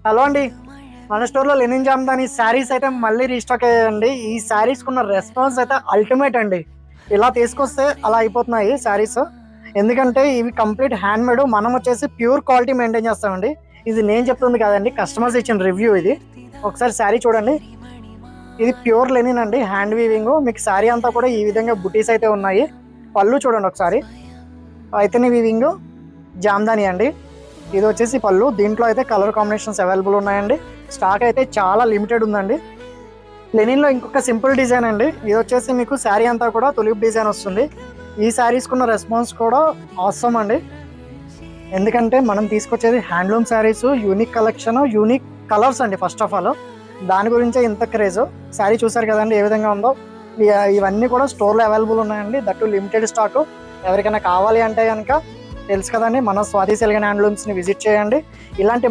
Hello అండి. మన స్టోర్‌లో లెనిన్ జామ్దాని శారీస్ అయితే మళ్ళీ రీస్టాక్ అయ్యాయండి. ఈ శారీస్‌కున్న రెస్పాన్స్ అయితే అల్టిమేట్ అండి. ఇలా తీసుకొస్తే అలా అయిపోతున్నాయి శారీస్. ఎందుకంటే ఇవి కంప్లీట్ హ్యాండ్‌మేడ్. మనం వచ్చేసి ప్యూర్ క్వాలిటీ మెయింటైన్ చేస్తామండి. ఇది నేను చెప్తుంది కాదండి. కస్టమర్స్ ఇచ్చిన రివ్యూ ఇది. ఒకసారి శారీ చూడండి. ఇది ప్యూర్ లెనిన్ అండి. Hand weaving. మీకు శారీ అంతా కూడా ఈ విధంగా బుటీస్ అయితే ఉన్నాయి. పళ్ళు చూడండి ఒకసారి. పైథాని వీవింగ్ జామ్దాని అండి. ఇది వచ్చేసి పళ్ళు. దీంట్లో అయితే కలర్ కాంబినేషన్స్ అవైలబుల్ ఉన్నాయండి. స్టాక్ అయితే చాలా లిమిటెడ్ ఉందండి. లెనిన్‌లో ఇంకొక సింపుల్ డిజైన్ అండి. ఇది వచ్చేసి మీకు శారీ అంతా కూడా తులిప్ డిజైన్ వస్తుంది. ఈ శారీస్‌కున్న రెస్పాన్స్ కూడా ఆసమ్ అండి. ఎందుకంటే మనం తీసుకొచ్చేది handloom saris, unique collection, unique colours అండి ఫస్ట్ ఆఫ్ ఆల్. దాని గురించే ఇంత క్రేజ్. శారీ చూసారు కదండీ ఏ విధంగా ఉందో. ఇవన్నీ కూడా స్టోర్‌లో అవైలబుల్ ఉన్నాయండి. That limited stock. ఎవరికైనా కావాలి అంటే గనక తెలుసు కదండీ మన స్వాతి సిల్క్ అండ్ హ్యాండ్లూమ్స్‌ని విజిట్ చేయండి. ఇలాంటి